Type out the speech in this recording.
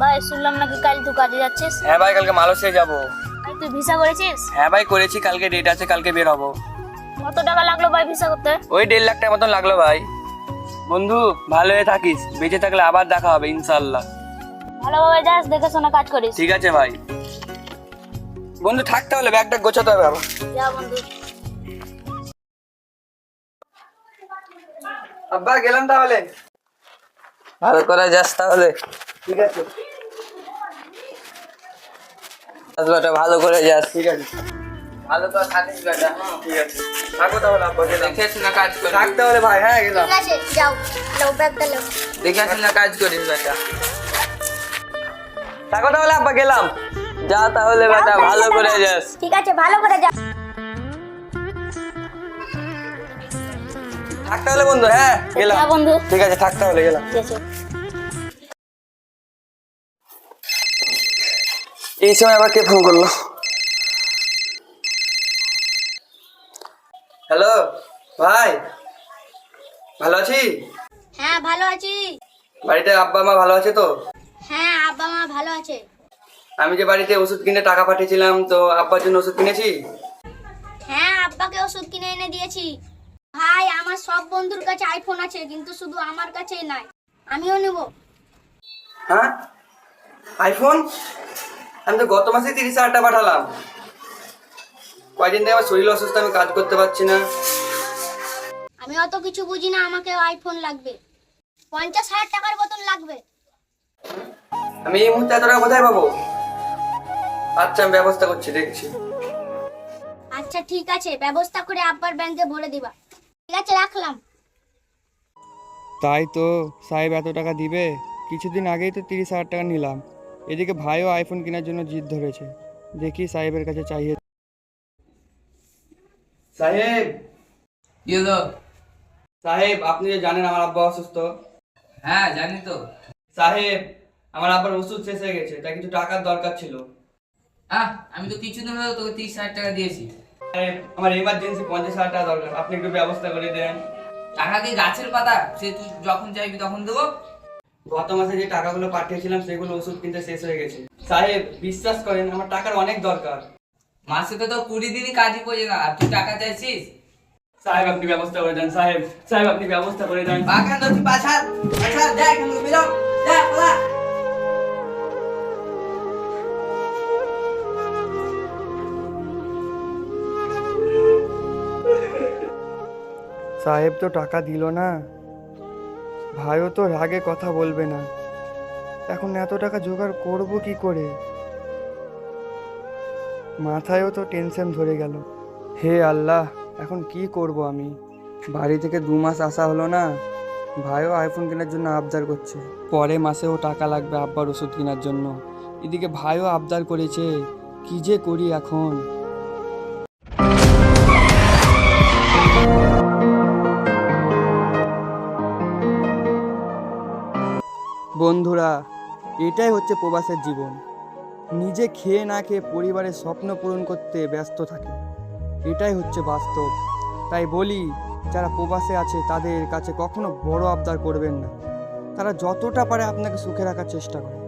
ভাই শুনলাম নাকি কাল তুই কাজে যাচ্ছিস। হ্যাঁ ভাই, কালকে মালয়েশিয়া যাবো। ভাই তুই ভিসা করেছিস? হ্যাঁ ভাই করেছি, কালকে ডেট আছে, কালকে বের হবো। কত টাকা লাগলো ভাই ভিসা করতে? ওই 1.5 লাখ টাকার মতন লাগলো ভাই। বন্ধু ভালো হয়ে থাকিস, বেঁচে থাকলে আবার দেখা হবে ইনশাল্লাহ। ভালোভাবে যাস, দেখে শুনে কাজ করিস। ঠিক আছে ভাই। বন্ধু থাকতে হলে ব্যাগটা গোছাতে হবে আবার। যা বন্ধু। আব্বা গেলাম তাহলে। ভালো করে যাস তাহলে। ঠিক আছে। বেটা ভালো করে যাস। ঠিক আছে। ভালো করে থাকিস বেটা। ঠিক আছে। থাকো তাহলে আব্বা, দেখে শুনে কাজ কর। থাকতে হলে ভাই। হ্যাঁ গেলাম। ঠিক আছে যাও, নাও ব্যাগটা নাও। দেখে শুনে কাজ করিস বেটা। থাকো তাহলে আব্বা, গেলাম। যা তাহলে বেটা, ভালো করে যাস। ঠিক আছে, ভালো করে যা। থাকতে হলে বন্ধু। হ্যাঁ গেলাম। যা বন্ধু। ঠিক আছে, থাকতে হলে গেলাম। ঠিক আছে। এই সময় আবার কে ফোন করলো? হ্যালো ভাই, ভালো আছি। হ্যাঁ ভালো আছি। বাড়িতে আব্বা মা ভালো আছে তো? হ্যাঁ আব্বা মা ভালো আছে। আমি যে বাড়িতে ওষুধ কিনে টাকা পাঠিয়েছিলাম, তো আব্বার জন্য ওষুধ কিনেছি। হ্যাঁ আব্বাকে ওষুধ কিনে এনে দিয়েছি। ভাই আমার সব বন্ধুর কাছে আইফোন আছে, কিন্তু শুধু আমার কাছেই নাই। আমিও নেব। হ্যাঁ আইফোন? আমি তো গত মাসে 30,000 টাকা পাঠালাম। কয়দিন থেকে আমার শরীর অসুস্থ, আমি কাজ করতে পারছি না। আমি অত কিছু বুঝি না, আমাকে আইফোন লাগবে। 50,000 টাকার মতন লাগবে। আমি এই মুহূর্তে এত টাকা কোথায় পাবো? আচ্ছা আমি ব্যবস্থা করছি, দেখছি। আচ্ছা ঠিক আছে, ব্যবস্থা করে আব্বার ব্যাংকে ভরে দিবা। ঠিক আছে, রাখলাম। তাই তো সাহেব এত টাকা দিবে? কিছুদিন আগেই তো 30,000 টাকা নিলাম। এদিকে ভাইও আইফোন কেনার জন্য জিদ ধরেছে। দেখি সাহেবের কাছে চাইয়ে। সাহেব, কি হলো? সাহেব আপনি যে জানেন আমার আব্বা অসুস্থ। হ্যাঁ জানি তো। সাহেব আমার আব্বার ওষুধ শেষ হয়ে গেছে, তাই কিছু টাকার দরকার ছিল। আমি তো কিছুদিন হলো তোকে 30,000 টাকা দিয়েছি। সাহেব আমার এমার্জেন্সি 50,000 টাকা দরকার, আপনি একটু ব্যবস্থা করে দেন। টাকা কি গাছের পাতা? সে তুই যখন চাইবি তখন দেবো। গত মাসে যে টাকাগুলো পাঠিয়েছিলাম সেগুলো ওষুধ কিনতে শেষ হয়ে গেছে। সাহেব বিশ্বাস করেন, আমার টাকার অনেক দরকার। মাসে তো 20 দিনই কাজই পড়ে না, আর তুই টাকা চাইছিস? সাহেব আপনি ব্যবস্থা করে দেন। সাহেব সাহেব আপনি ব্যবস্থা করে দেন। বাগান ধরছি পাছার পাছার, যা এখান থেকে বেরো, যা পালা। সাহেব তো টাকা দিল না, ভাইও তো রাগে কথা বলবে না। এখন এত টাকা জোগাড় করব কি করে? মাথায়ও তো টেনশন ধরে গেল। হে আল্লাহ, এখন কি করব আমি? বাড়ি থেকে 2 মাস আসা হলো না, ভাইও আইফোন কেনার জন্য আবদার করছে। পরে মাসেও টাকা লাগবে আব্বার ওষুধ কেনার জন্য। এদিকে ভাইও আবদার করেছে, কি যে করি এখন? বন্ধুরা, এটাই হচ্ছে প্রবাসের জীবন। নিজে খেয়ে না খেয়ে পরিবারের স্বপ্ন পূরণ করতে ব্যস্ত থাকে। এটাই হচ্ছে বাস্তব। তাই বলি, যারা প্রবাসে আছে তাদের কাছে কখনো বড় আবদার করবেন না। তারা যতটা পারে আপনাকে সুখে রাখার চেষ্টা করে।